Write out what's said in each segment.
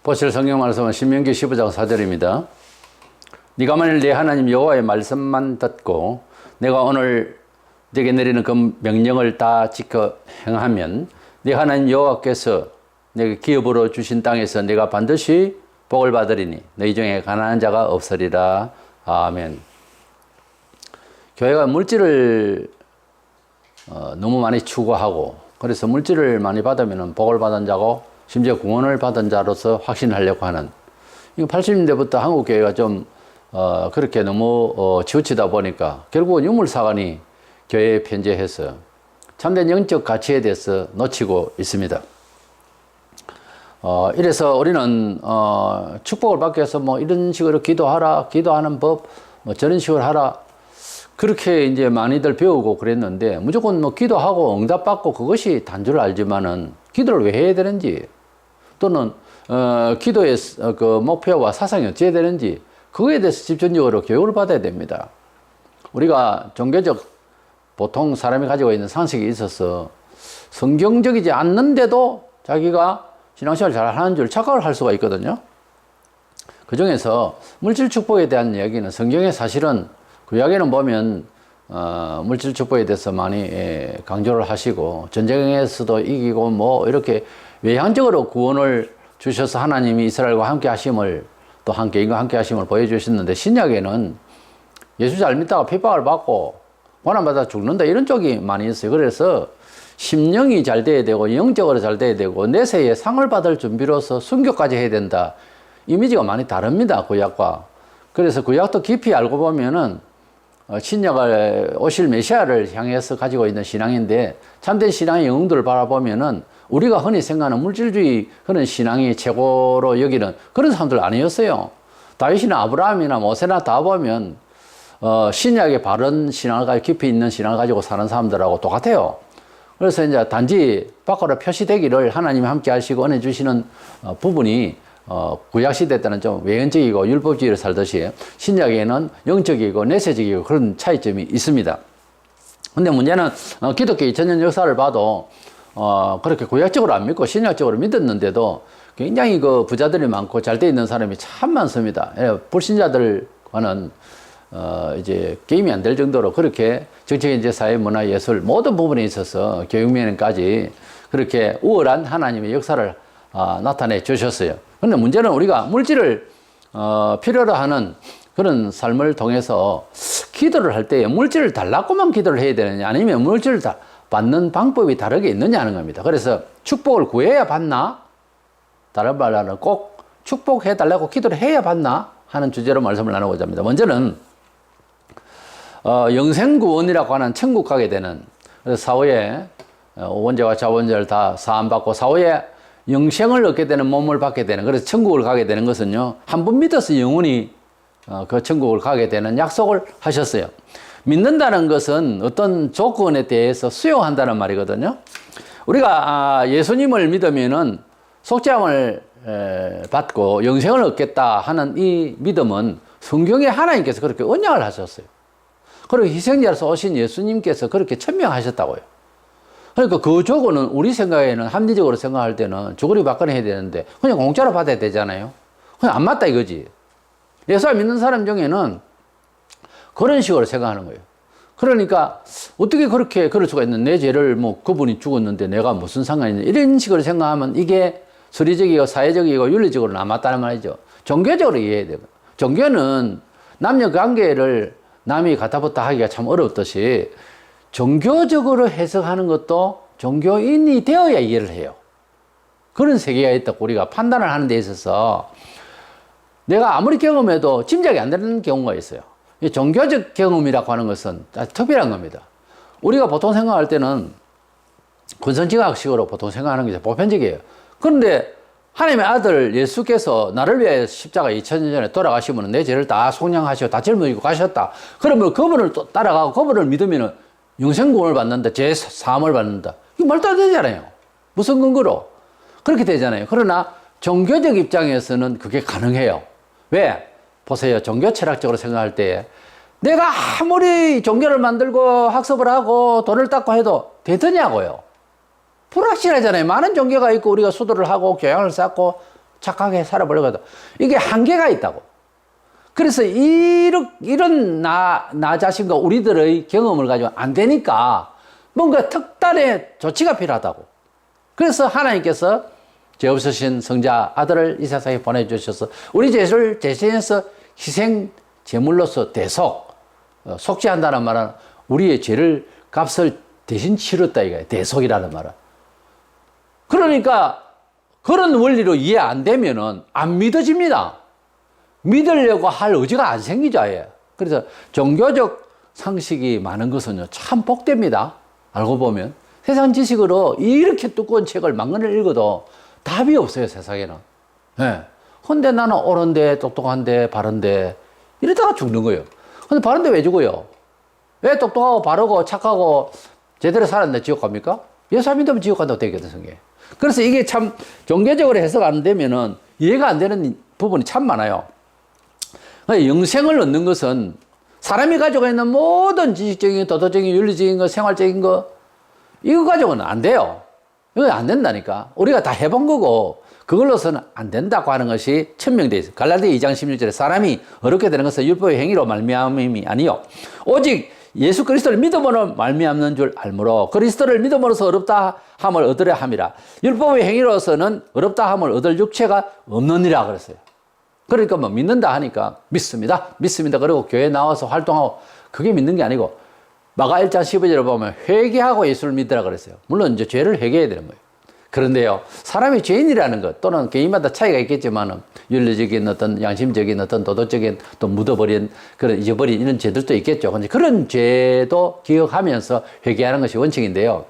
보실 성경 말씀은 신명기 15장 4절입니다. 네가 만일 내 하나님 여호와의 말씀만 듣고 내가 오늘 네게 내리는 그 명령을 다 지켜 행하면 네 하나님 여호와께서 내게 기업으로 주신 땅에서 내가 반드시 복을 받으리니 너희 중에 가난한 자가 없으리라. 아멘. 교회가 물질을 너무 많이 추구하고 그래서 물질을 많이 받으면 복을 받은 자고 심지어 구원을 받은 자로서 확신하려고 하는, 이거 80년대부터 한국 교회가 좀 그렇게 너무 치우치다 보니까 결국은 유물사관이 교회에 편재해서 참된 영적 가치에 대해서 놓치고 있습니다. 이래서 우리는 축복을 받기 위해서 뭐 이런 식으로 기도하라, 기도하는 법, 뭐 저런 식으로 하라, 그렇게 이제 많이들 배우고 그랬는데, 무조건 뭐 기도하고 응답받고 그것이 단줄 알지만은 기도를 왜 해야 되는지, 또는 기도의 그 목표와 사상이 어찌해야 되는지, 그거에 대해서 집중적으로 교육을 받아야 됩니다. 우리가 종교적 보통 사람이 가지고 있는 상식이 있어서 성경적이지 않는데도 자기가 신앙생활을 잘 하는 줄 착각을 할 수가 있거든요. 그 중에서 물질 축복에 대한 이야기는 성경에 사실은 구약에는 보면 물질 축복에 대해서 많이 강조를 하시고, 전쟁에서도 이기고 뭐 이렇게 외향적으로 구원을 주셔서 하나님이 이스라엘과 함께 하심을, 또 개인과 함께 하심을 보여주셨는데, 신약에는 예수 잘 믿다가 핍박을 받고 고난받아 죽는다 이런 쪽이 많이 있어요. 그래서 심령이 잘 돼야 되고 영적으로 잘 돼야 되고 내세에 상을 받을 준비로서 순교까지 해야 된다. 이미지가 많이 다릅니다, 구약과. 그래서 구약도 깊이 알고 보면은 신약을 오실 메시아를 향해서 가지고 있는 신앙인데, 참된 신앙의 영웅들을 바라보면은 우리가 흔히 생각하는 물질주의 그런 신앙이 최고로 여기는 그런 사람들 아니었어요. 다윗이나 아브라함이나 모세나 다 보면 신약의 바른 신앙을 가지고 깊이 있는 신앙을 가지고 사는 사람들하고 똑같아요. 그래서 이제 단지 밖으로 표시되기를 하나님이 함께 하시고 은혜 주시는 부분이 구약 시대 때는 좀 외연적이고 율법주의를 살듯이 신약에는 영적이고 내세적이고 그런 차이점이 있습니다. 근데 문제는 기독교 2000년 역사를 봐도 그렇게 구약적으로 안 믿고 신약적으로 믿었는데도 굉장히 그 부자들이 많고 잘 돼 있는 사람이 참 많습니다. 불신자들과는 이제 게임이 안 될 정도로 그렇게 정치, 경제, 사회, 문화, 예술 모든 부분에 있어서 교육면까지 그렇게 우월한 하나님의 역사를 나타내 주셨어요. 그런데 문제는 우리가 물질을 필요로 하는 그런 삶을 통해서 기도를 할 때 물질을 달라고만 기도를 해야 되느냐, 아니면 물질을 받는 방법이 다르게 있느냐 하는 겁니다. 그래서 축복을 구해야 받나? 다른 말로는 꼭 축복해 달라고 기도를 해야 받나? 하는 주제로 말씀을 나누고자 합니다. 먼저는 영생구원이라고 하는 천국 가게 되는, 그래서 사후에 원죄와 자원죄를 다 사함받고 사후에 영생을 얻게 되는 몸을 받게 되는, 그래서 천국을 가게 되는 것은요, 한 번 믿어서 영원히 그 천국을 가게 되는 약속을 하셨어요. 믿는다는 것은 어떤 조건에 대해서 수용한다는 말이거든요. 우리가 예수님을 믿으면은 속죄함을 받고 영생을 얻겠다 하는 이 믿음은 성경에 하나님께서 그렇게 언약을 하셨어요. 그리고 희생자로서 오신 예수님께서 그렇게 천명하셨다고요. 그러니까 그 조건은 우리 생각에는 합리적으로 생각할 때는 조거리 받거나 해야 되는데 그냥 공짜로 받아야 되잖아요. 그냥 안 맞다 이거지. 예수 믿는 사람 중에는 그런 식으로 생각하는 거예요. 그러니까 어떻게 그렇게 그럴 수가 있는, 내 죄를 뭐 그분이 죽었는데 내가 무슨 상관이 있냐, 이런 식으로 생각하면 이게 서리적이고 사회적이고 윤리적으로는 안 맞다는 말이죠. 종교적으로 이해해야 돼요. 종교는 남녀 관계를 남이 갖다붙다 하기가 참 어렵듯이 종교적으로 해석하는 것도 종교인이 되어야 이해를 해요. 그런 세계가 있다고 우리가 판단을 하는 데 있어서 내가 아무리 경험해도 짐작이 안 되는 경우가 있어요. 이 종교적 경험이라고 하는 것은 아주 특별한 겁니다. 우리가 보통 생각할 때는 근선지각식으로 보통 생각하는 게 보편적이에요. 그런데 하나님의 아들 예수께서 나를 위해 십자가 2000년 전에 돌아가시면 내 죄를 다 속량하시고 다 짊어지고 가셨다. 그러면 그분을 또 따라가고 그분을 믿으면 영생구원을 받는다, 죄 사함을 받는다. 이거 말도 안 되잖아요. 무슨 근거로? 그렇게 되잖아요. 그러나 종교적 입장에서는 그게 가능해요. 왜? 보세요. 종교 철학적으로 생각할 때 내가 아무리 종교를 만들고 학습을 하고 돈을 닦고 해도 되더냐고요. 불확실하잖아요. 많은 종교가 있고 우리가 수도를 하고 교양을 쌓고 착하게 살아보려고 해도 이게 한계가 있다고. 그래서 이런 나 자신과 우리들의 경험을 가지고 안 되니까 뭔가 특단의 조치가 필요하다고. 그래서 하나님께서 죄 없으신 성자 아들을 이 세상에 보내주셔서 우리 죄를 대신해서 희생 제물로서 대속, 속죄한다는 말은 우리의 죄를 값을 대신 치렀다 이거예요. 대속이라는 말은. 그러니까 그런 원리로 이해 안 되면은 안 믿어집니다. 믿으려고 할 의지가 안 생기죠, 아예. 그래서 종교적 상식이 많은 것은요, 참 복됩니다. 알고 보면. 세상 지식으로 이렇게 두꺼운 책을 만권을 읽어도 답이 없어요, 세상에는. 예. 근데 나는 옳은데, 똑똑한데, 바른데, 이러다가 죽는 거예요. 근데 바른데 왜 죽어요? 왜 똑똑하고 바르고 착하고 제대로 살았는데 지옥 갑니까? 예수 안 믿으면 지옥 간다고 되거든, 성경에. 그래서 이게 참 종교적으로 해석 안 되면은 이해가 안 되는 부분이 참 많아요. 영생을 얻는 것은 사람이 가지고 있는 모든 지식적인, 도덕적인, 윤리적인 거, 생활적인 거, 이거 가지고는 안 돼요. 이거 안 된다니까. 우리가 다 해본 거고, 그걸로서는 안 된다고 하는 것이 천명되어 있어요. 갈라디아 2장 16절에 사람이 어렵게 되는 것은 율법의 행위로 말미암음이 아니요. 오직 예수 그리스도를 믿음으로 말미암는 줄 알므로 그리스도를 믿음으로써 어렵다 함을 얻으려 함이라. 율법의 행위로서는 어렵다 함을 얻을 육체가 없느니라 그랬어요. 그러니까 뭐 믿는다 하니까 믿습니다. 그리고 교회 나와서 활동하고 그게 믿는 게 아니고 마가 1장 15절에 보면 회개하고 예수를 믿으라 그랬어요. 물론 이제 죄를 회개해야 되는 거예요. 그런데요, 사람이 죄인이라는 것 또는 개인마다 차이가 있겠지만은 윤리적인 어떤 양심적인 어떤 도덕적인 또 묻어버린 그런 잊어버린 이런 죄들도 있겠죠. 근데 그런 죄도 기억하면서 회개하는 것이 원칙인데요.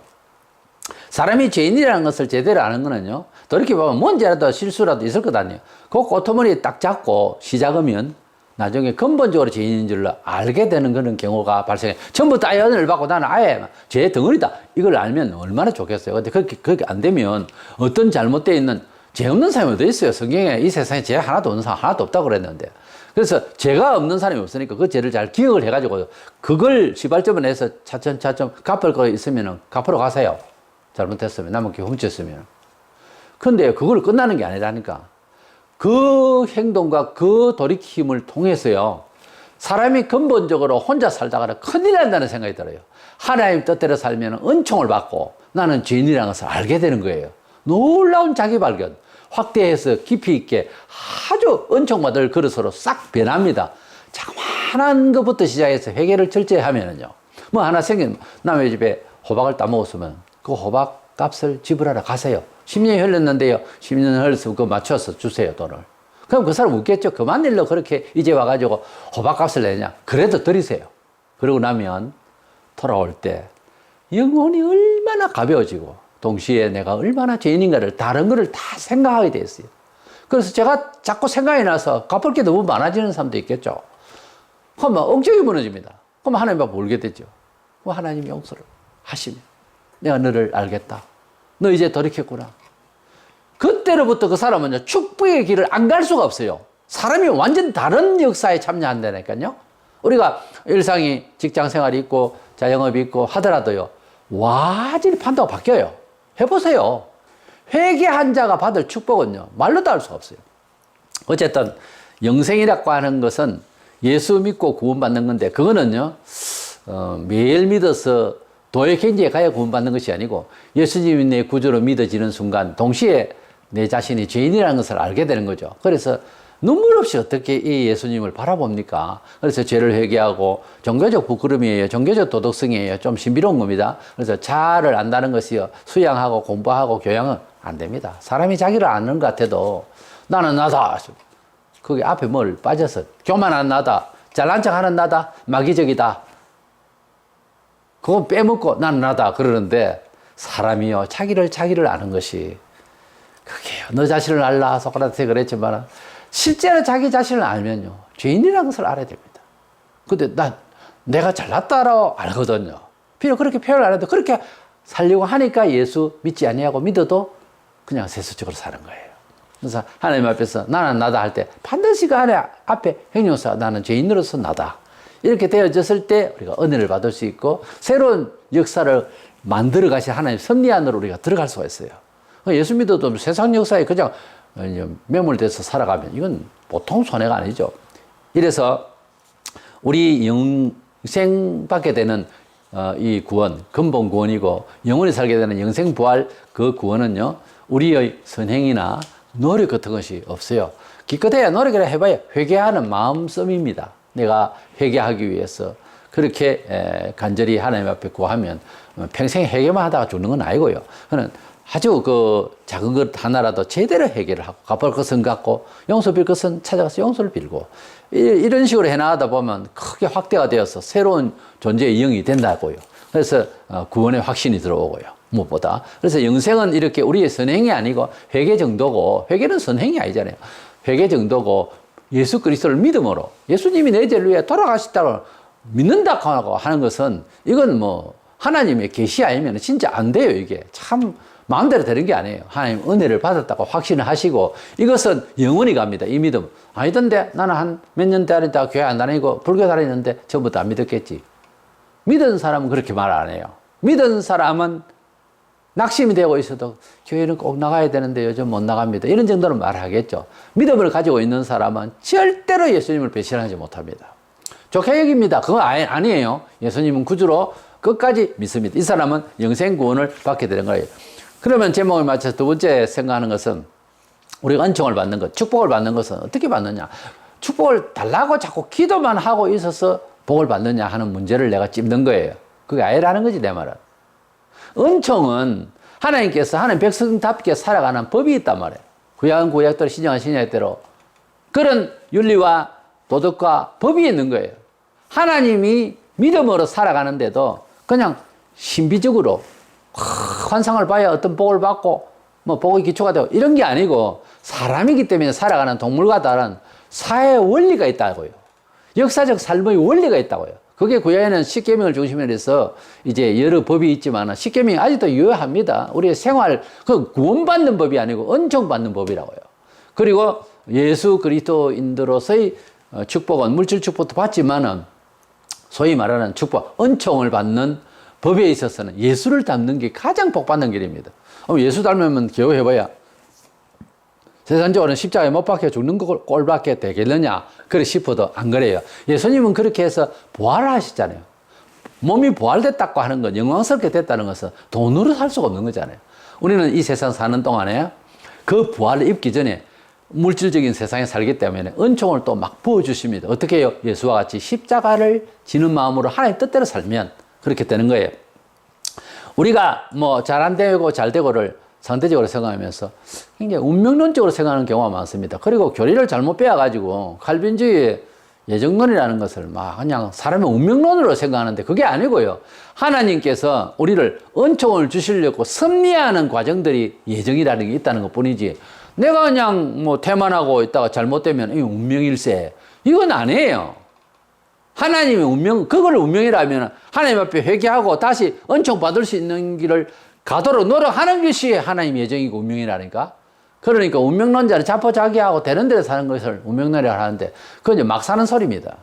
사람이 죄인이라는 것을 제대로 아는 거는요, 돌이켜보면 뭔지라도 실수라도 있을 것 아니에요. 그 꼬투머리 딱 잡고 시작하면 나중에 근본적으로 죄인인 줄 알게 되는 그런 경우가 발생해. 전부 다 연을 받고 나는 아예 죄의 덩어리다. 이걸 알면 얼마나 좋겠어요. 근데 그렇게 안 되면 어떤 잘못되어 있는 죄 없는 사람이 어디 있어요? 성경에 이 세상에 죄 하나도 없는 사람 하나도 없다고 그랬는데. 그래서 죄가 없는 사람이 없으니까 그 죄를 잘 기억을 해가지고 그걸 시발점을 내서 차츰 갚을 거 있으면 갚으러 가세요. 잘못했으면, 남은 게 훔쳤으면. 근데 그걸 끝나는 게 아니라니까. 그 행동과 그 돌이킴을 통해서요, 사람이 근본적으로 혼자 살다가 큰일 난다는 생각이 들어요. 하나님 뜻대로 살면 은총을 받고 나는 죄인이라는 것을 알게 되는 거예요. 놀라운 자기 발견. 확대해서 깊이 있게 아주 은총받을 그릇으로 싹 변합니다. 자그마한 것부터 시작해서 회개를 철저히 하면은요, 뭐 하나 생긴, 남의 집에 호박을 따먹었으면 그 호박 값을 지불하러 가세요. 10년이 흘렀는데요. 10년 흘렀으면 그거 맞춰서 주세요, 돈을. 그럼 그 사람 웃겠죠. 그만 일로 그렇게 이제 와가지고 호박값을 내냐. 그래도 드리세요. 그러고 나면 돌아올 때 영혼이 얼마나 가벼워지고 동시에 내가 얼마나 죄인인가를 다른 거를 다 생각하게 됐어요. 그래서 제가 자꾸 생각이 나서 갚을 게 너무 많아지는 사람도 있겠죠. 그러면 억지가 무너집니다. 그럼 하나님 앞에 울게 되죠. 그럼 하나님 용서를 하시면 내가 너를 알겠다. 너 이제 돌이켰구나. 그때로부터 그 사람은 축복의 길을 안 갈 수가 없어요. 사람이 완전 다른 역사에 참여한다니까요. 우리가 일상이 직장 생활이 있고 자영업이 있고 하더라도요, 완전히 판도가 바뀌어요. 해보세요. 회개한 자가 받을 축복은요, 말로도 할 수가 없어요. 어쨌든 영생이라고 하는 것은 예수 믿고 구원받는 건데, 그거는요, 매일 믿어서 도의 경지에 가야 구원받는 것이 아니고 예수님이 내 구주로 믿어지는 순간 동시에 내 자신이 죄인이라는 것을 알게 되는 거죠. 그래서 눈물 없이 어떻게 이 예수님을 바라봅니까? 그래서 죄를 회개하고, 종교적 부끄러움이에요. 종교적 도덕성이에요. 좀 신비로운 겁니다. 그래서 자아를 안다는 것이요, 수양하고 공부하고 교양은 안 됩니다. 사람이 자기를 아는 것 같아도 나는 나다. 거기 앞에 뭘 빠져서 교만한 나다, 잘난 척하는 나다, 마귀적이다. 그건 빼먹고 나는 나다 그러는데, 사람이요, 자기를 아는 것이 그게요. 너 자신을 알라 소크라테스 그랬지만 실제로 자기 자신을 알면요, 죄인이라는 것을 알아야 됩니다. 근데 내가 잘났다라고 알거든요. 비록 그렇게 표현을 안 해도 그렇게 살려고 하니까 예수 믿지 아니하고 믿어도 그냥 세속적으로 사는 거예요. 그래서 하나님 앞에서 나는 나다 할 때 반드시 그 안에 앞에 형용사 나는 죄인으로서 나다 이렇게 되어졌을 때 우리가 은혜를 받을 수 있고 새로운 역사를 만들어 가신 하나님 섭리 안으로 우리가 들어갈 수가 있어요. 예수 믿어도 세상 역사에 그냥 이제 매몰돼서 살아가면 이건 보통 손해가 아니죠. 이래서 우리 영생 받게 되는 이 구원, 근본 구원이고 영원히 살게 되는 영생 부활 그 구원은요, 우리의 선행이나 노력 같은 것이 없어요. 기껏해야 노력을 해봐야 회개하는 마음씀입니다. 내가 회개하기 위해서 그렇게 간절히 하나님 앞에 구하면 평생 회개만 하다가 죽는 건 아니고요. 그는 아주 그 작은 것 하나라도 제대로 해결을 하고, 갚을 것은 갚고 용서 빌 것은 찾아가서 용서를 빌고, 이런 식으로 해나가다 보면 크게 확대가 되어서 새로운 존재의 영이 된다고요. 그래서 구원의 확신이 들어오고요, 무엇보다. 그래서 영생은 이렇게 우리의 선행이 아니고 회개 정도고, 회개는 선행이 아니잖아요. 회개 정도고, 예수 그리스도를 믿음으로 예수님이 내 죄를 위해 돌아가셨다고 믿는다고 하는 것은, 이건 뭐 하나님의 계시 아니면 진짜 안 돼요. 이게 참 마음대로 되는 게 아니에요. 하나님 은혜를 받았다고 확신을 하시고, 이것은 영원히 갑니다. 이 믿음. 아니던데 나는 한 몇 년 다니다가 교회 안 다니고 불교 다니는데 전부터 안 믿었겠지. 믿은 사람은 그렇게 말 안 해요. 믿은 사람은 낙심이 되고 있어도 교회는 꼭 나가야 되는데 요즘 못 나갑니다, 이런 정도는 말하겠죠. 믿음을 가지고 있는 사람은 절대로 예수님을 배신하지 못합니다. 좋게 여깁니다. 그건 아니에요. 예수님은 구주로 끝까지 믿습니다. 이 사람은 영생 구원을 받게 되는 거예요. 그러면 제목을 맞춰서 두 번째 생각하는 것은, 우리가 은총을 받는 것, 축복을 받는 것은 어떻게 받느냐. 축복을 달라고 자꾸 기도만 하고 있어서 복을 받느냐 하는 문제를 내가 찝는 거예요. 그게 아니라는 거지, 내 말은. 은총은 하나님께서 하나님 백성답게 살아가는 법이 있단 말이에요. 구약은 구약대로, 신약은 신약대로 그런 윤리와 도덕과 법이 있는 거예요. 하나님이 믿음으로 살아가는데도 그냥 신비적으로 환상을 봐야 어떤 복을 받고 뭐 복의 기초가 되고 이런 게 아니고, 사람이기 때문에 살아가는 동물과 다른 사회 원리가 있다고요. 역사적 삶의 원리가 있다고요. 그게 구약에는 십계명을 중심으로 해서 이제 여러 법이 있지만 십계명이 아직도 유효합니다. 우리의 생활, 그 구원받는 법이 아니고 은총받는 법이라고요. 그리고 예수 그리스도인들로서의 축복은 물질 축복도 받지만은 소위 말하는 축복, 은총을 받는 법에 있어서는 예수를 닮는 게 가장 복받는 길입니다. 예수 닮으면 겨우 해봐야 세상적으로는 십자가에 못 박혀 죽는 꼴밖에 되겠느냐 그래 싶어도 안 그래요. 예수님은 그렇게 해서 부활하셨잖아요. 몸이 부활됐다고 하는 건, 영광스럽게 됐다는 것은 돈으로 살 수가 없는 거잖아요. 우리는 이 세상 사는 동안에 그 부활을 입기 전에 물질적인 세상에 살기 때문에 은총을 또 막 부어주십니다. 어떻게 해요? 예수와 같이 십자가를 지는 마음으로 하나님 뜻대로 살면 그렇게 되는 거예요. 우리가 뭐 잘 안 되고 잘 되고를 상대적으로 생각하면서 굉장히 운명론적으로 생각하는 경우가 많습니다. 그리고 교리를 잘못 빼앗가지고 칼빈주의의 예정론이라는 것을 막 그냥 사람의 운명론으로 생각하는데 그게 아니고요. 하나님께서 우리를 은총을 주시려고 섭리하는 과정들이 예정이라는 게 있다는 것 뿐이지, 내가 그냥 뭐 태만하고 있다가 잘못되면 이 운명일세, 이건 아니에요. 하나님의 운명, 그걸 운명이라면 하나님 앞에 회개하고 다시 은총 받을 수 있는 길을 가도록 노력하는 것이 하나님 예정이고 운명이라니까. 그러니까 운명론자는 자포자기하고 되는 대로 사는 것을 운명론이라고 하는데, 그건 이제 막 사는 소리입니다.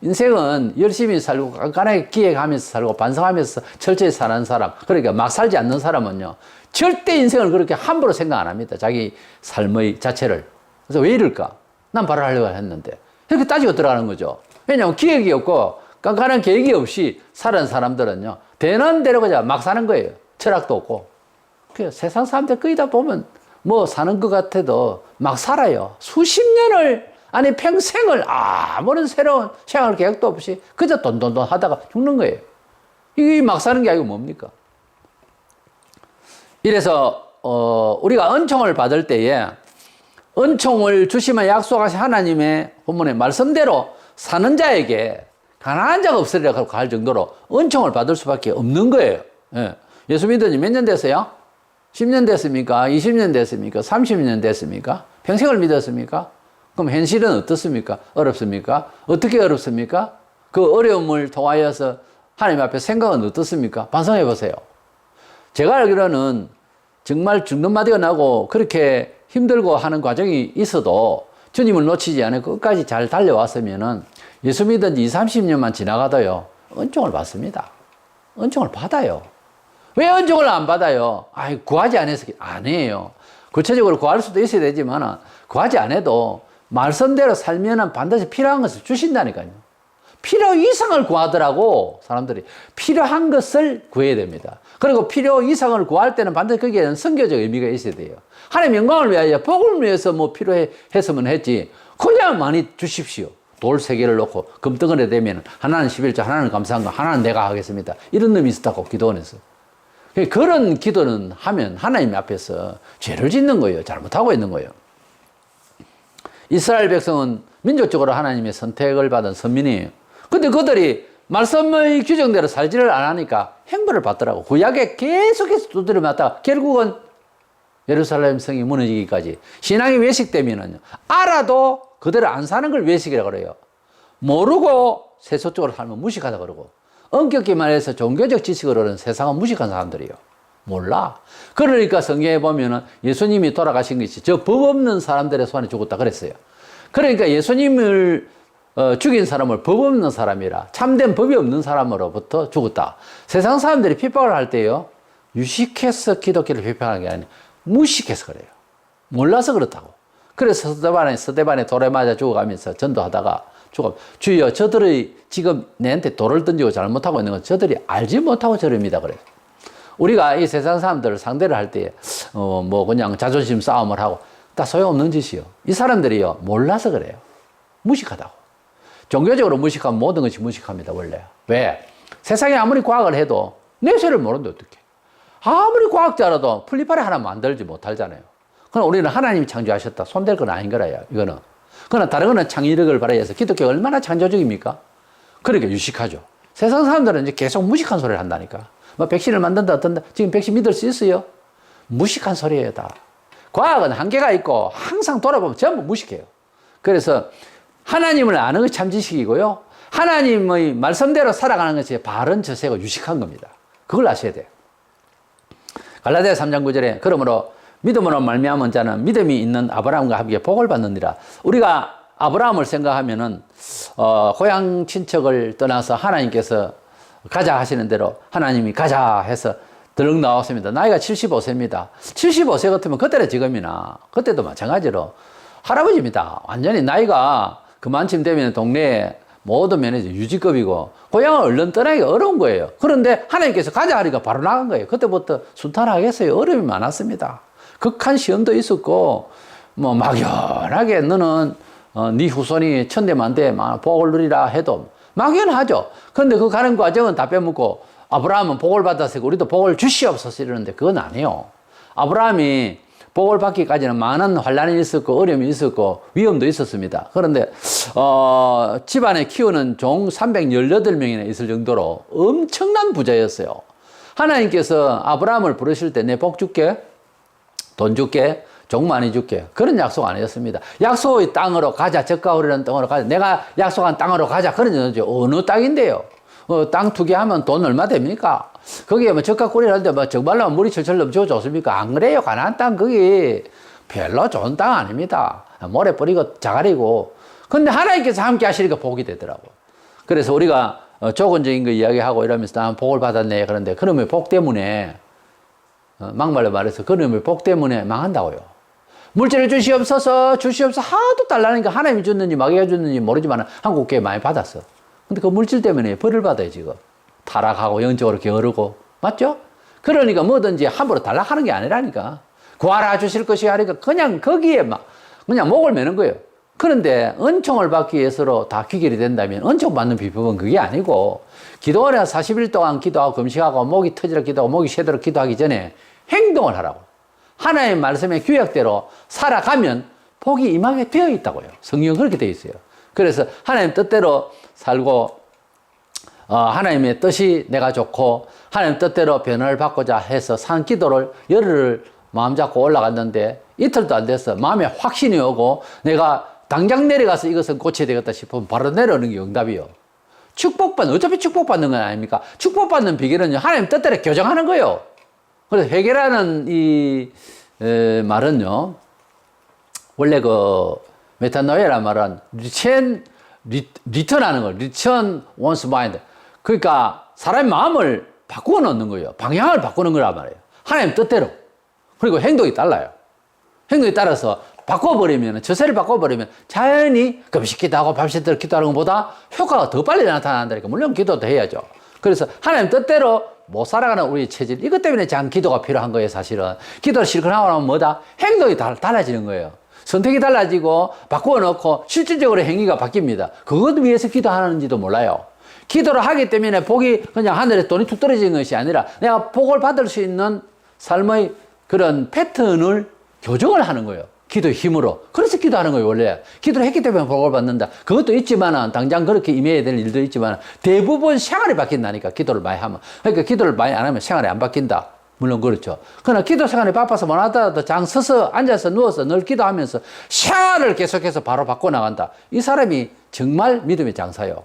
인생은 열심히 살고 깐깐하게 기획하면서 살고 반성하면서 철저히 사는 사람, 그러니까 막 살지 않는 사람은요, 절대 인생을 그렇게 함부로 생각 안 합니다. 자기 삶의 자체를. 그래서 왜 이럴까? 난 바로 하려고 했는데. 이렇게 따지고 들어가는 거죠. 왜냐하면 기획이 없고 깐깐한 계획이 없이 사는 사람들은요, 되는 대로 그냥 막 사는 거예요. 철학도 없고. 그 세상 사람들 거의 다 보면 뭐 사는 것 같아도 막 살아요. 수십 년을, 아니 평생을 아무런 새로운 생활 계획도 없이 그저 돈돈돈 하다가 죽는 거예요. 이게 막 사는 게 아니고 뭡니까? 이래서 우리가 은총을 받을 때에 은총을 주시면 약속하신 하나님의 본문의 말씀대로 사는 자에게 가난한 자가 없으리라고 할 정도로 은총을 받을 수밖에 없는 거예요. 예. 예수 믿은 지 몇 년 됐어요? 10년 됐습니까? 20년 됐습니까? 30년 됐습니까? 평생을 믿었습니까? 그럼 현실은 어떻습니까? 어렵습니까? 어떻게 어렵습니까? 그 어려움을 통하여서 하나님 앞에 생각은 어떻습니까? 반성해 보세요. 제가 알기로는 정말 죽는 마디가 나고 그렇게 힘들고 하는 과정이 있어도 주님을 놓치지 않고 끝까지 잘 달려왔으면은 예수 믿은 지 20, 30년만 지나가도요, 은총을 받습니다. 은총을 받아요. 왜 은총을 안 받아요? 구하지 않아서 아니에요. 구체적으로 구할 수도 있어야 되지만 구하지 않아도 말씀대로 살면은 반드시 필요한 것을 주신다니까요. 필요 이상을 구하더라고 사람들이. 필요한 것을 구해야 됩니다. 그리고 필요 이상을 구할 때는 반드시 거기에는 선교적 의미가 있어야 돼요. 하나님 영광을 위하여 복을 위해서 뭐 필요했으면 했지 그냥 많이 주십시오. 돌 3개를 놓고 금덩어리에 대면 하나는 11조 하나는 감사한 거 하나는 내가 하겠습니다. 이런 놈이 있었다고 기도원에서. 그런 기도는 하면 하나님 앞에서 죄를 짓는 거예요. 잘못하고 있는 거예요. 이스라엘 백성은 민족적으로 하나님의 선택을 받은 선민이에요. 근데 그들이 말씀의 규정대로 살지를 안 하니까 행벌을 받더라고. 구약에 계속해서 두드려 맞다가 결국은 예루살렘 성이 무너지기까지. 신앙이 외식되면은요. 알아도 그대로 안 사는 걸 외식이라고 그래요. 모르고 세속적으로 살면 무식하다 그러고. 엄격히 말해서 종교적 지식으로는 세상은 무식한 사람들이에요. 몰라. 그러니까 성경에 보면은 예수님이 돌아가신 것이 저 법 없는 사람들의 손에 죽었다 그랬어요. 그러니까 예수님을 죽인 사람을 법 없는 사람이라 참된 법이 없는 사람으로부터 죽었다. 세상 사람들이 핍박을 할 때요. 유식해서 기독교를 핍박하는 게 아니라 무식해서 그래요. 몰라서 그렇다고. 그래서 스데반에 돌에 맞아 죽어가면서 전도하다가 주여 저들이 지금 내한테 돌을 던지고 잘못하고 있는 건 저들이 알지 못하고 저럽니다. 그래요. 우리가 이 세상 사람들을 상대를 할 때 뭐 그냥 자존심 싸움을 하고 다 소용없는 짓이요. 이 사람들이요 몰라서 그래요. 무식하다고. 종교적으로 무식하면 모든 것이 무식합니다. 원래. 왜? 세상에 아무리 과학을 해도 내세를 모르는데 어떡해. 아무리 과학자라도 풀리파리 하나 만들지 못하잖아요. 그럼 우리는 하나님이 창조하셨다. 손댈 건 아닌 거라요. 이거는. 그러나 다른 거는 창의력을 발휘해서 기독교가 얼마나 창조적입니까? 그러니까 유식하죠. 세상 사람들은 이제 계속 무식한 소리를 한다니까. 뭐 백신을 만든다 어떤다. 지금 백신 믿을 수 있어요? 무식한 소리예요 다. 과학은 한계가 있고 항상 돌아보면 전부 무식해요. 그래서 하나님을 아는 것이 참 지식이고요. 하나님의 말씀대로 살아가는 것이 바른 저세고 유식한 겁니다. 그걸 아셔야 돼요. 갈라디아 3장 9절에 그러므로 믿음으로 말미암은 자는 믿음이 있는 아브라함과 함께 복을 받느니라. 우리가 아브라함을 생각하면은 고향 친척을 떠나서 하나님께서 가자 하시는 대로 하나님이 가자 해서 들럭 나왔습니다. 나이가 75세입니다. 75세 같으면 그때는 지금이나 그때도 마찬가지로 할아버지입니다. 완전히 나이가 그만큼 되면 동네에 모든 면에서 유지급이고 고향을 얼른 떠나기가 어려운 거예요. 그런데 하나님께서 가자 하니까 바로 나간 거예요. 그때부터 순탄하겠어요. 어려움이 많았습니다. 극한 시험도 있었고 뭐 막연하게 너는 네 후손이 천대만대 복을 누리라 해도 막연하죠. 그런데 그 가는 과정은 다 빼먹고 아브라함은 복을 받았으니까 우리도 복을 주시옵소서 이러는데 그건 아니에요. 아브라함이 복을 받기까지는 많은 환란이 있었고 어려움이 있었고 위험도 있었습니다. 그런데 집안에 키우는 종 318명이나 있을 정도로 엄청난 부자였어요. 하나님께서 아브라함을 부르실 때 내 복 줄게, 돈 줄게, 종 많이 줄게. 그런 약속 안 했습니다. 약속의 땅으로 가자. 적과 흐르는 땅으로 가자. 내가 약속한 땅으로 가자. 그런 얘기죠. 어느 땅인데요? 땅 투기하면 돈 얼마 됩니까? 거기에 뭐 적과 꿀이 하는데 뭐 정말로 물이 철철 넘치고 좋습니까? 안 그래요. 가나안 땅 거기 별로 좋은 땅 아닙니다. 모래 뿌리고 자갈이고. 근데 하나님께서 함께 하시니까 복이 되더라고. 그래서 우리가 조건적인 거 이야기하고 이러면서 난 복을 받았네. 그런데 그놈의 복 때문에 막말로 말해서 그놈의 복 때문에 망한다고요. 물질을 주시옵소서 하도 달라니까 하나님이 줬는지 마귀가 줬는지 모르지만 한국 교회 많이 받았어. 근데 그 물질 때문에 벌을 받아요 지금. 타락하고 영적으로 게으르고. 맞죠? 그러니까 뭐든지 함부로 달라하는 게 아니라니까. 구하라 주실 것이 하니까 그냥 거기에 막 그냥 목을 매는 거예요. 그런데 은총을 받기 위해서로 다 귀결이 된다면 은총 받는 비법은 그게 아니고 기도원에 40일 동안 기도하고 금식하고 목이 터지도록 기도하고 목이 쉬도록 기도하기 전에 행동을 하라고. 하나님의 말씀의 규약대로 살아가면 복이 임하게 되어 있다고요. 성경은 그렇게 되어 있어요. 그래서 하나님 뜻대로 살고 하나님의 뜻이 내가 좋고 하나님 뜻대로 변화를 받고자 해서 산 기도를 열흘을 마음 잡고 올라갔는데 이틀도 안 돼서 마음에 확신이 오고 내가 당장 내려가서 이것은 고쳐야 되겠다 싶으면 바로 내려오는 게 응답이요. 어차피 축복받는 건 아닙니까? 축복받는 비결은 하나님 뜻대로 교정하는 거예요. 그래서 회개라는 이 말은요, 원래 그 메타노이라는 말은 리턴하는 거예요. 리턴 원스 마인드. 그러니까 사람의 마음을 바꾸어 놓는 거예요. 방향을 바꾸는 거란 말이에요. 하나님 뜻대로. 그리고 행동이 달라요. 행동에 따라서 바꿔버리면, 처세를 바꿔버리면 자연히 금식 기도하고 밤새 기도하는 것보다 효과가 더 빨리 나타난다니까. 물론 기도도 해야죠. 그래서 하나님 뜻대로 못 살아가는 우리 체질, 이것 때문에 장 기도가 필요한 거예요. 사실은 기도를 실컷 하고 나면 뭐다? 행동이 달라지는 거예요. 선택이 달라지고 바꾸어 놓고 실질적으로 행위가 바뀝니다. 그것 위해서 기도하는지도 몰라요. 기도를 하기 때문에 복이 그냥 하늘에 돈이 툭 떨어지는 것이 아니라 내가 복을 받을 수 있는 삶의 그런 패턴을 교정을 하는 거예요. 기도의 힘으로. 그래서 기도하는 거예요, 원래. 기도를 했기 때문에 복을 받는다. 그것도 있지만은, 당장 그렇게 임해야 될 일도 있지만, 대부분 생활이 바뀐다니까, 기도를 많이 하면. 그러니까 기도를 많이 안 하면 생활이 안 바뀐다. 물론 그렇죠. 그러나 기도 시간이 바빠서 못 하더라도 장 서서, 앉아서, 누워서 늘 기도하면서 생활을 계속해서 바로 바꿔나간다. 이 사람이 정말 믿음의 장사요.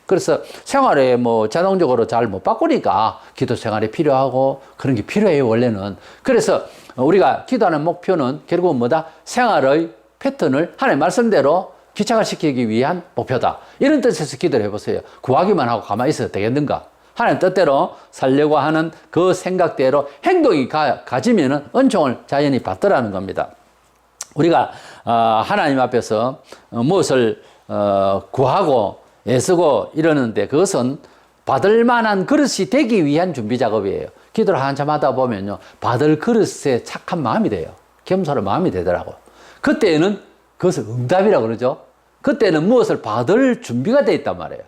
그래서 생활에 뭐 자동적으로 잘 못 바꾸니까 기도 생활이 필요하고 그런 게 필요해요, 원래는. 그래서 우리가 기도하는 목표는 결국은 뭐다? 생활의 패턴을 하나님 말씀대로 기착화시키기 위한 목표다. 이런 뜻에서 기도를 해보세요. 구하기만 하고 가만히 있어도 되겠는가? 하나님 뜻대로 살려고 하는 그 생각대로 행동이 가지면은 은총을 자연히 받더라는 겁니다. 우리가 하나님 앞에서 무엇을 구하고 애쓰고 이러는데 그것은 받을 만한 그릇이 되기 위한 준비 작업이에요. 기도를 한참 하다 보면요, 받을 그릇에 착한 마음이 돼요. 겸손한 마음이 되더라고. 그때는 그것을 응답이라고 그러죠. 그때는 무엇을 받을 준비가 돼 있단 말이에요.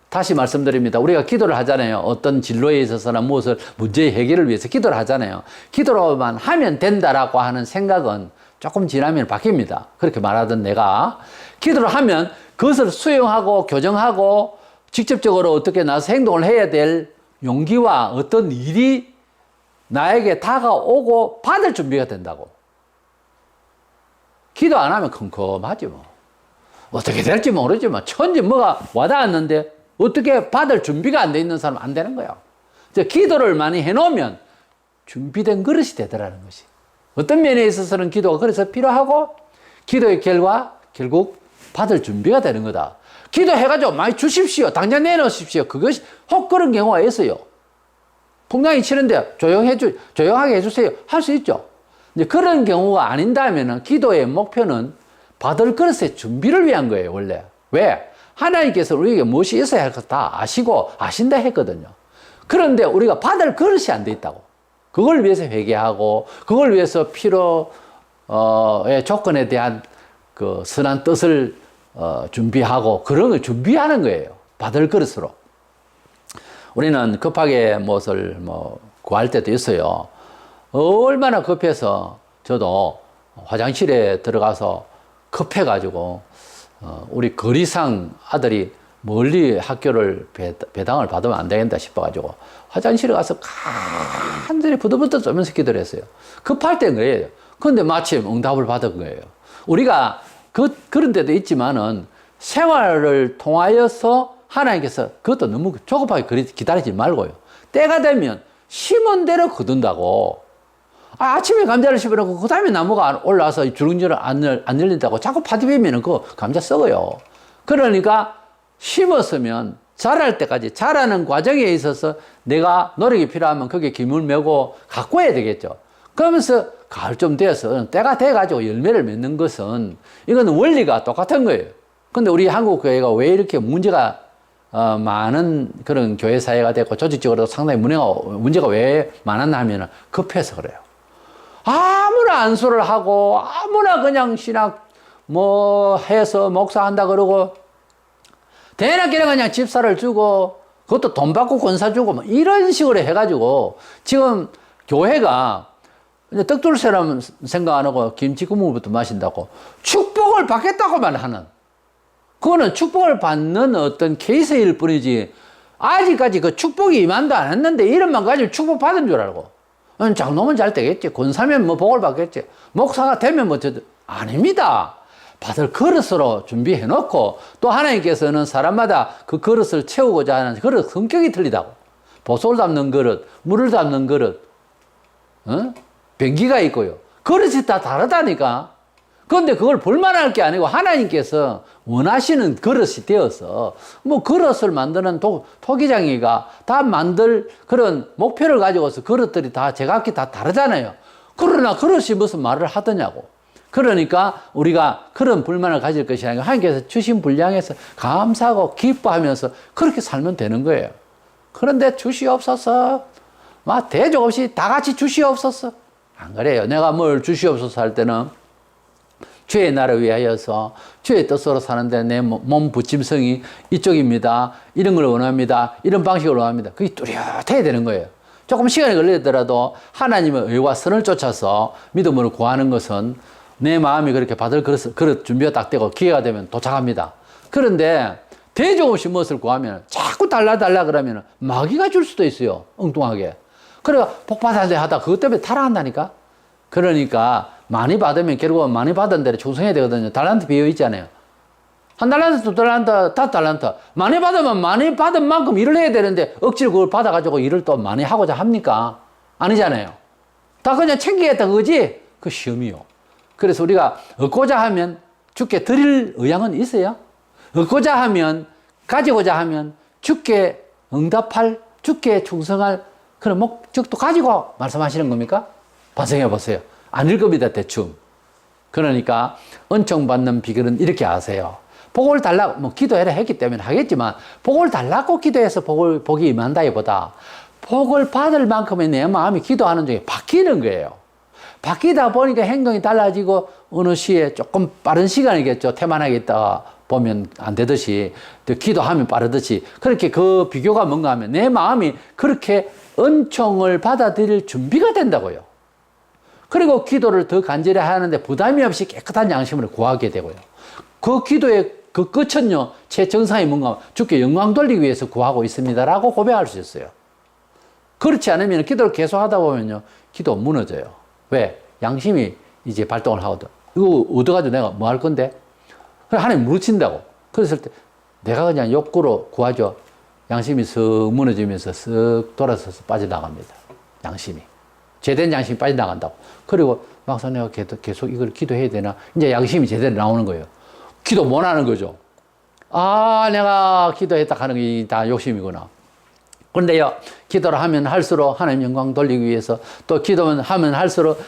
다시 말씀드립니다. 우리가 기도를 하잖아요. 어떤 진로에 있어서나 무엇을 문제의 해결을 위해서 기도를 하잖아요. 기도로만 하면 된다라고 하는 생각은 조금 지나면 바뀝니다. 그렇게 말하던 내가 기도를 하면 그것을 수용하고 교정하고 직접적으로 어떻게 나서 행동을 해야 될 용기와 어떤 일이 나에게 다가오고 받을 준비가 된다고. 기도 안 하면 컴컴하지 뭐. 어떻게 될지 모르지만 천지 뭐가 와닿았는데 어떻게 받을 준비가 안 돼 있는 사람은 안 되는 거야. 기도를 많이 해놓으면 준비된 그릇이 되더라는 것이. 어떤 면에 있어서는 기도가 그래서 필요하고 기도의 결과 결국 받을 준비가 되는 거다. 기도해가지고 많이 주십시오. 당장 내놓으십시오. 그것이 혹 그런 경우가 있어요. 풍랑이 치는데 조용하게 해주세요. 할 수 있죠. 이제 그런 경우가 아닌다면은 기도의 목표는 받을 그릇의 준비를 위한 거예요, 원래. 왜? 하나님께서 우리에게 무엇이 있어야 할 것 다 아시고 아신다 했거든요. 그런데 우리가 받을 그릇이 안 돼 있다고. 그걸 위해서 회개하고 그걸 위해서 필요의 조건에 대한 그 선한 뜻을 준비하고 그런 걸 준비하는 거예요. 받을 그릇으로. 우리는 급하게 무엇을 구할 때도 있어요. 얼마나 급해서 저도 화장실에 들어가서 급해가지고 우리 거리상 아들이 멀리 학교를 배당을 받으면 안 되겠다 싶어가지고 화장실에 가서 간절히 부들부들 떨면서 기도를 했어요. 급할 때인 거예요. 그런데 마침 응답을 받은 거예요. 우리가 그런 데도 있지만은 생활을 통하여서 하나님께서 그것도 너무 조급하게 기다리지 말고요. 때가 되면 심은 대로 거둔다고. 아침에 감자를 심어놓고 그 다음에 나무가 올라와서 주렁주렁 안 열린다고 자꾸 파티 비면 그 감자 썩어요. 그러니까 심었으면 자랄 때까지 자라는 과정에 있어서 내가 노력이 필요하면 거기에 기물 메고 가꿔야 되겠죠. 그러면서 가을 좀 되어서 때가 돼가지고 열매를 맺는 것은 이거는 원리가 똑같은 거예요. 근데 우리 한국 교회가 왜 이렇게 문제가 많은 그런 교회 사회가 됐고 조직적으로도 상당히 문제가 왜 많았나 하면 급해서 그래요. 아무나 안수를 하고 아무나 그냥 신학 해서 목사한다 그러고 대낮에는 그냥 집사를 주고 그것도 돈 받고 권사 주고 이런 식으로 해가지고 지금 교회가 떡둘새라면 생각 안 하고 김치 국물부터 마신다고 축복을 받겠다고만 하는, 그거는 축복을 받는 어떤 케이스일 뿐이지 아직까지 그 축복이 임한도 안 했는데 이름만 가지고 축복 받은 줄 알고 장로면 잘 되겠지, 권사면 복을 받겠지, 목사가 되면 아닙니다. 받을 그릇으로 준비해 놓고 또 하나님께서는 사람마다 그 그릇을 채우고자 하는 그릇 성격이 틀리다고. 보소를 담는 그릇, 물을 담는 그릇, 변기가 있고요. 그릇이 다 다르다니까. 그런데 그걸 볼만할 게 아니고 하나님께서 원하시는 그릇이 되어서 그릇을 만드는 토기장이가 다 만들 그런 목표를 가지고서 그릇들이 다 제각기 다 다르잖아요. 그러나 그릇이 무슨 말을 하더냐고. 그러니까 우리가 그런 불만을 가질 것이 아니라 하나님께서 주신 분량에서 감사하고 기뻐하면서 그렇게 살면 되는 거예요. 그런데 주시옵소서, 막 대적 없이 다 같이 주시옵소서. 안 그래요. 내가 뭘 주시옵소서 할 때는 주의 나라를 위하여서 주의 뜻으로 사는데 내 몸 부침성이 이쪽입니다. 이런 걸 원합니다. 이런 방식을 원합니다. 그게 뚜렷해야 되는 거예요. 조금 시간이 걸리더라도 하나님의 의와 선을 쫓아서 믿음으로 구하는 것은 내 마음이 그렇게 받을 그릇 준비가 딱 되고 기회가 되면 도착합니다. 그런데 대적 없이 무엇을 구하면 자꾸 달라 그러면 마귀가 줄 수도 있어요. 엉뚱하게. 그래가 복 받아야 하다 그것 때문에 타락한다니까. 그러니까 많이 받으면 결국은 많이 받은 대로 충성해야 되거든요. 달란트 비어 있잖아요. 한 달란트, 두 달란트, 다섯 달란트. 많이 받으면 많이 받은 만큼 일을 해야 되는데 억지로 그걸 받아가지고 일을 또 많이 하고자 합니까? 아니잖아요. 다 그냥 챙기겠다 그거지? 그 시험이요. 그래서 우리가 얻고자 하면 주께 드릴 의향은 있어요. 얻고자 하면, 가지고자 하면 주께 응답할, 주께 충성할 그런 목적도 가지고 말씀하시는 겁니까? 반성해 보세요. 아닐 겁니다, 대충. 그러니까 은총 받는 비결은 이렇게 아세요. 복을 달라고, 뭐 기도해라 했기 때문에 하겠지만, 복을 달라고 기도해서 복이 임한다기보다 복을 받을 만큼의 내 마음이 기도하는 중에 바뀌는 거예요. 바뀌다 보니까 행동이 달라지고 어느 시에 조금 빠른 시간이겠죠. 태만하게 있다가 보면 안 되듯이, 기도하면 빠르듯이. 그렇게 그 비교가 뭔가 하면 내 마음이 그렇게 은총을 받아들일 준비가 된다고요. 그리고 기도를 더 간절히 하는데 부담이 없이 깨끗한 양심으로 구하게 되고요. 그 기도의 그 끝은요, 최정상이 뭔가 주께 영광 돌리기 위해서 구하고 있습니다라고 고백할 수 있어요. 그렇지 않으면 기도를 계속 하다 보면요, 기도 무너져요. 왜? 양심이 이제 발동을 하거든. 이거 얻어가지고 내가 뭐 할 건데? 하나님 무너진다고. 그랬을 때 내가 그냥 욕구로 구하죠. 양심이 쓱 무너지면서 쓱 돌아서서 빠져나갑니다. 양심이. 제대로 양심이 빠져나간다고. 그리고 막상 내가 계속 이걸 기도해야 되나? 이제 양심이 제대로 나오는 거예요. 기도 못 하는 거죠. 아, 내가 기도했다 하는 게 다 욕심이구나. 그런데요, 기도를 하면 할수록 하나님 영광 돌리기 위해서 또 기도하면 할수록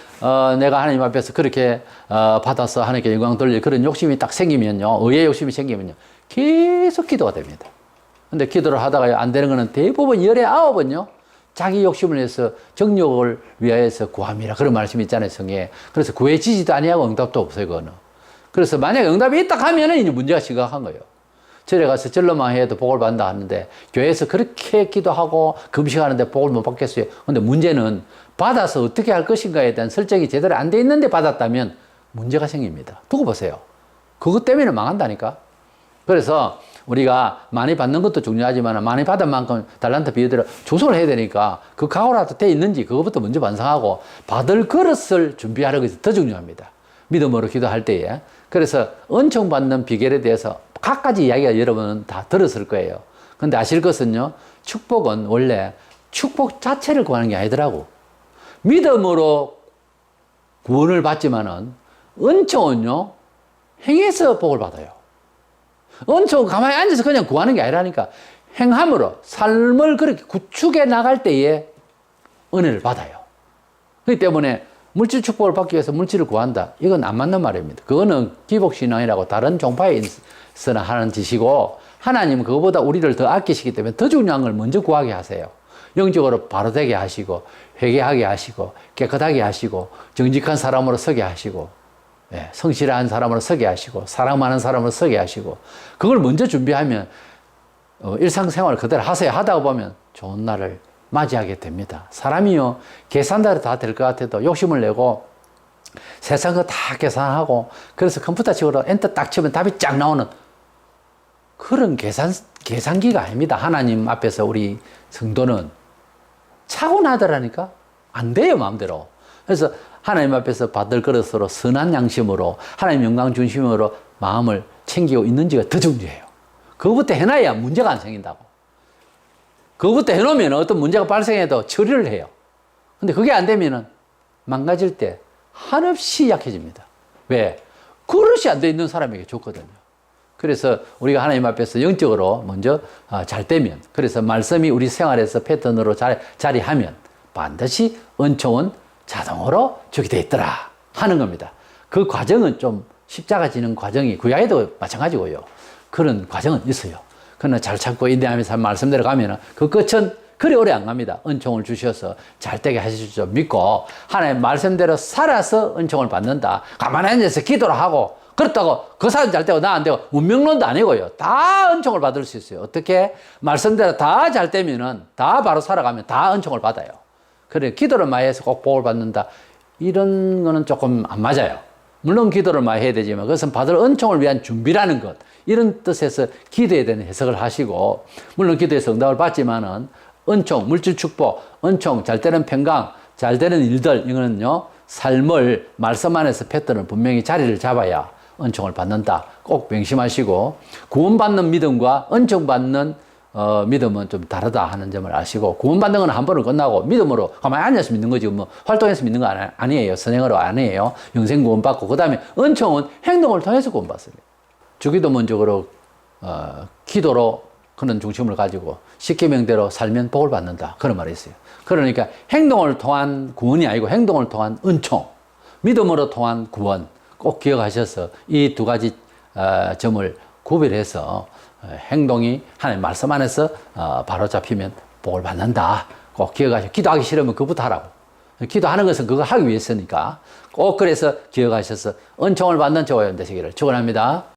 내가 하나님 앞에서 그렇게 받아서 하나님께 영광 돌릴 그런 욕심이 딱 생기면요, 의의 욕심이 생기면요, 계속 기도가 됩니다. 근데 기도를 하다가 안 되는 거는 대부분 열의 9은요, 자기 욕심을 위해서 정욕을 위하여서 구함이라 그런 말씀이 있잖아요, 성경에. 그래서 구해지지도 아니하고 응답도 없어요, 그거는. 그래서 만약에 응답이 있다 하면은 이제 문제가 심각한 거예요. 절에 가서 절로만 해도 복을 받는다 하는데 교회에서 그렇게 기도하고 금식하는데 복을 못 받겠어요. 근데 문제는 받아서 어떻게 할 것인가에 대한 설정이 제대로 안 돼 있는데 받았다면 문제가 생깁니다. 두고 보세요. 그것 때문에 망한다니까. 그래서 우리가 많이 받는 것도 중요하지만 많이 받은 만큼 달란트 비어들어 조성을 해야 되니까 그 각오라도 돼 있는지 그것부터 먼저 반성하고 받을 그릇을 준비하는 것이 더 중요합니다. 믿음으로 기도할 때에. 그래서 은총 받는 비결에 대해서 갖가지 이야기가 여러분은 다 들었을 거예요. 근데 아실 것은요, 축복은 원래 축복 자체를 구하는 게 아니더라고. 믿음으로 구원을 받지만은 은총은요, 행해서 복을 받아요. 은총은 가만히 앉아서 그냥 구하는 게 아니라니까. 행함으로 삶을 그렇게 구축해 나갈 때에 은혜를 받아요. 그렇기 때문에 물질 축복을 받기 위해서 물질을 구한다. 이건 안 맞는 말입니다. 그거는 기복신앙이라고 다른 종파에서나 하는 짓이고, 하나님은 그거보다 우리를 더 아끼시기 때문에 더 중요한 걸 먼저 구하게 하세요. 영적으로 바로 되게 하시고, 회개하게 하시고, 깨끗하게 하시고, 정직한 사람으로 서게 하시고, 성실한 사람으로 서게 하시고, 사랑 많은 사람으로 서게 하시고, 그걸 먼저 준비하면 일상생활을 그대로 하세요. 하다 보면 좋은 날을 맞이하게 됩니다. 사람이요, 계산대로 다 될 것 같아도 욕심을 내고 세상 거 다 계산하고, 그래서 컴퓨터식으로 엔터 딱 치면 답이 쫙 나오는 그런 계산기가 아닙니다. 하나님 앞에서 우리 성도는 차고나더라니까 안 돼요, 마음대로. 그래서 하나님 앞에서 받을 그릇으로 선한 양심으로 하나님 영광 중심으로 마음을 챙기고 있는지가 더 중요해요. 그거부터 해놔야 문제가 안 생긴다고. 그거부터 해놓으면 어떤 문제가 발생해도 처리를 해요. 근데 그게 안 되면은 망가질 때 한없이 약해집니다. 왜? 그릇이 안 돼 있는 사람에게 좋거든요. 그래서 우리가 하나님 앞에서 영적으로 먼저 잘 되면, 그래서 말씀이 우리 생활에서 패턴으로 자리하면 반드시 은총은 자동으로 저기 돼 있더라 하는 겁니다. 그 과정은 좀 십자가 지는 과정이 구약에도 마찬가지고요. 그런 과정은 있어요. 그러나 잘 참고 인내하면서 말씀대로 가면은 그 끝은 그리 오래 안 갑니다. 은총을 주셔서 잘 되게 하실 줄 믿고 하나님 말씀대로 살아서 은총을 받는다. 가만히 앉아서 기도를 하고 그렇다고 그 사람 잘 되고 나 안 되고 운명론도 아니고요. 다 은총을 받을 수 있어요. 어떻게? 말씀대로 다 잘 되면은 다 바로 살아가면 다 은총을 받아요. 그래 기도를 많이 해서 꼭 복을 받는다. 이런 거는 조금 안 맞아요. 물론 기도를 많이 해야 되지만 그것은 받을 은총을 위한 준비라는 것. 이런 뜻에서 기도에 대한 해석을 하시고 물론 기도에서 응답을 받지만은 은총, 물질 축복, 은총, 잘 되는 평강, 잘 되는 일들 이거는요. 삶을 말씀 안에서 패턴을 분명히 자리를 잡아야 은총을 받는다. 꼭 명심하시고 구원받는 믿음과 은총받는 믿음은 좀 다르다 하는 점을 아시고 구원받는 건 한 번은 끝나고 믿음으로 가만히 앉아서 믿는 거지 뭐 활동해서 믿는 거 아니에요. 선행으로 아니에요. 영생 구원받고 그 다음에 은총은 행동을 통해서 구원받습니다. 주기도문적으로 기도로 그런 중심을 가지고 십계명대로 살면 복을 받는다. 그런 말이 있어요. 그러니까 행동을 통한 구원이 아니고 행동을 통한 은총, 믿음으로 통한 구원 꼭 기억하셔서 이 두 가지 점을 구별해서 행동이 하나님 말씀 안에서 바로 잡히면 복을 받는다. 꼭 기억하시고 기도하기 싫으면 그부터 하라고. 기도하는 것은 그거 하기 위해서니까 꼭 그래서 기억하셔서 은총을 받는 저와 여러분 되시기를 축원합니다.